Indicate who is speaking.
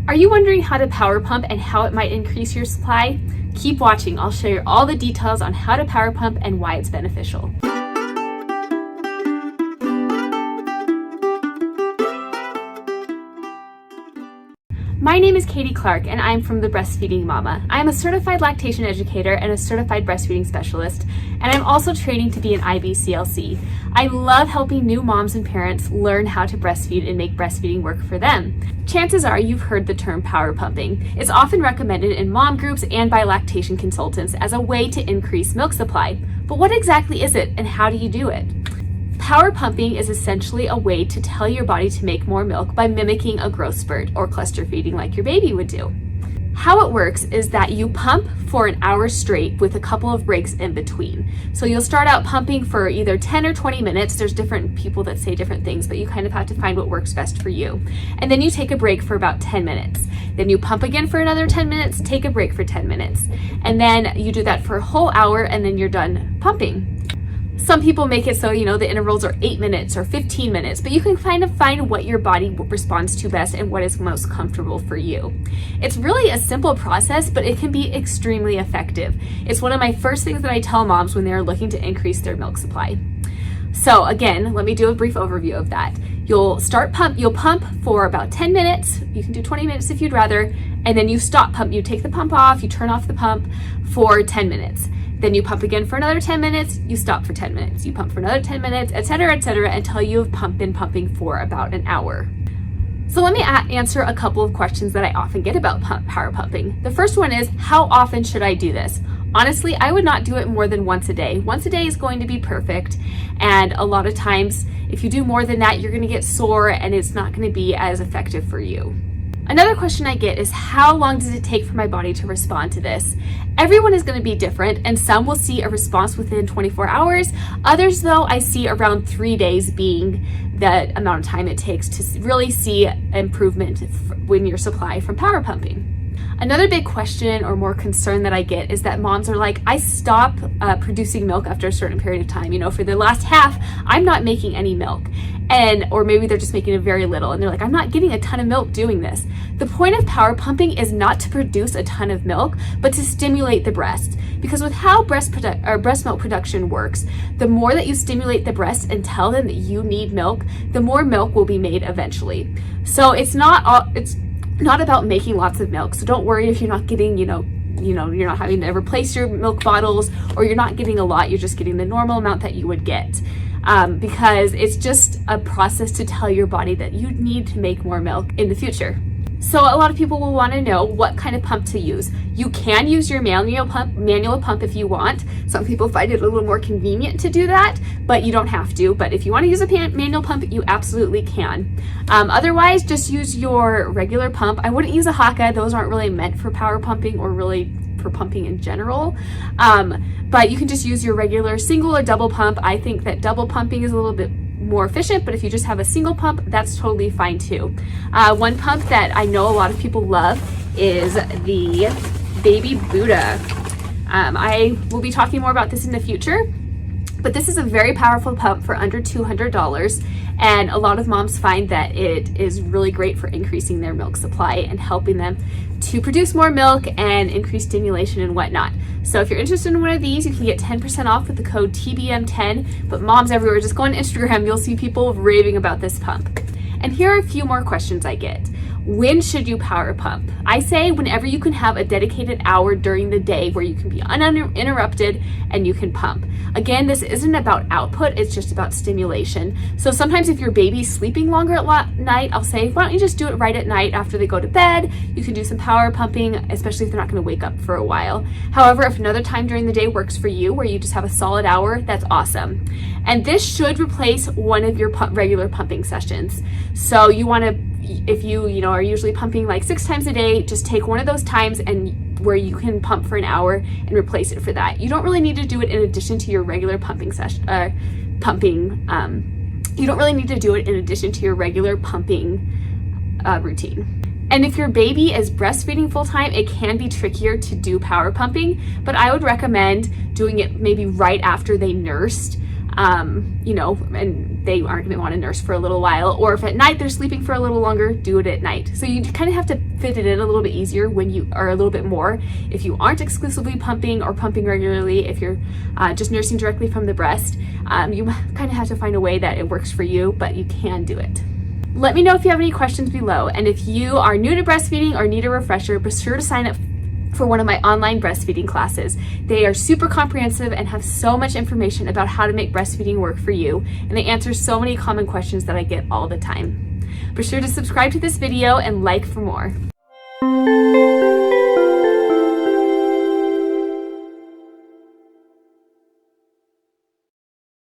Speaker 1: Are you wondering how to power pump and how it might increase your supply? Keep watching. I'll share all the details on how to power pump and why it's beneficial. My name is Katie Clark and I'm from The Breastfeeding Mama. I'm a certified lactation educator and a certified breastfeeding specialist, and I'm also training to be an IBCLC. I love helping new moms and parents learn how to breastfeed and make breastfeeding work for them. Chances are you've heard the term power pumping. It's often recommended in mom groups and by lactation consultants as a way to increase milk supply. But what exactly is it and how do you do it? Power pumping is essentially a way to tell your body to make more milk by mimicking a growth spurt or cluster feeding like your baby would do. How it works is that you pump for an hour straight with a couple of breaks in between. So you'll start out pumping for either 10 or 20 minutes. There's different people that say different things, but you kind of have to find what works best for you. And then you take a break for about 10 minutes. Then you pump again for another 10 minutes, take a break for 10 minutes. And then you do that for a whole hour and then you're done pumping. Some people make it so, the intervals are 8 minutes or 15 minutes, but you can kind of find what your body responds to best and what is most comfortable for you. It's really a simple process, but it can be extremely effective. It's one of my first things that I tell moms when they're looking to increase their milk supply. So again, let me do a brief overview of that. You'll pump for about 10 minutes. You can do 20 minutes if you'd rather, and then you stop pump. You take the pump off, you turn off the pump for 10 minutes. Then you pump again for another 10 minutes, you stop for 10 minutes, you pump for another 10 minutes, etc., until you've been pumping for about an hour. So let me answer a couple of questions that I often get about power pumping. The first one is, how often should I do this? Honestly, I would not do it more than once a day. Once a day is going to be perfect, and a lot of times, if you do more than that, you're gonna get sore and it's not gonna be as effective for you. Another question I get is, how long does it take for my body to respond to this? Everyone is going to be different, and some will see a response within 24 hours. Others, though, I see around 3 days being the amount of time it takes to really see improvement in your supply from power pumping. Another big question or more concern that I get is that moms are like, I stop producing milk after a certain period of time. For the last half, I'm not making any milk. Or maybe they're just making a very little and they're like, I'm not getting a ton of milk doing this. The point of power pumping is not to produce a ton of milk, but to stimulate the breast. Because with how breast milk production works, the more that you stimulate the breast and tell them that you need milk, the more milk will be made eventually. So it's not about making lots of milk. So don't worry if you're not getting, you're not having to replace your milk bottles, or you're not getting a lot, you're just getting the normal amount that you would get. Because it's just a process to tell your body that you need to make more milk in the future. So a lot of people will want to know what kind of pump to use. You can use your manual pump if you want. Some people find it a little more convenient to do that, but you don't have to. But if you want to use a manual pump, you absolutely can. Otherwise, just use your regular pump. I wouldn't use a Haka. Those aren't really meant for power pumping or really for pumping in general. But you can just use your regular single or double pump. I think that double pumping is a little bit more efficient, but if you just have a single pump, that's totally fine too. One pump that I know a lot of people love is the Baby Buddha. I will be talking more about this in the future, but this is a very powerful pump for under $200, and a lot of moms find that it is really great for increasing their milk supply and helping them to produce more milk and increase stimulation and whatnot. So if you're interested in one of these, you can get 10% off with the code TBM10, but moms everywhere, just go on Instagram, you'll see people raving about this pump. And here are a few more questions I get. When should you power pump? I say whenever you can have a dedicated hour during the day where you can be uninterrupted and you can pump. Again, this isn't about output, it's just about stimulation. So sometimes if your baby's sleeping longer at night, I'll say, why don't you just do it right at night after they go to bed? You can do some power pumping, especially if they're not gonna wake up for a while. However, if another time during the day works for you, where you just have a solid hour, that's awesome. And this should replace one of your regular pumping sessions. So you wanna, if you are usually pumping like 6 times a day, just take one of those times and where you can pump for an hour and replace it for that. You don't really need to do it in addition to your regular pumping session. You don't really need to do it in addition to your regular pumping routine. And if your baby is breastfeeding full time, it can be trickier to do power pumping, but I would recommend doing it maybe right after they nursed. you know, and they aren't going to want to nurse for a little while, or if at night they're sleeping for a little longer, do it at night. So you kind of have to fit it in a little bit easier when you are a little bit more. If you aren't exclusively pumping or pumping regularly, if you're just nursing directly from the breast, you kind of have to find a way that it works for you, but you can do it. Let me know if you have any questions below, and if you are new to breastfeeding or need a refresher, be sure to sign up for one of my online breastfeeding classes. They are super comprehensive and have so much information about how to make breastfeeding work for you, and they answer so many common questions that I get all the time. Be sure to subscribe to this video and like for more.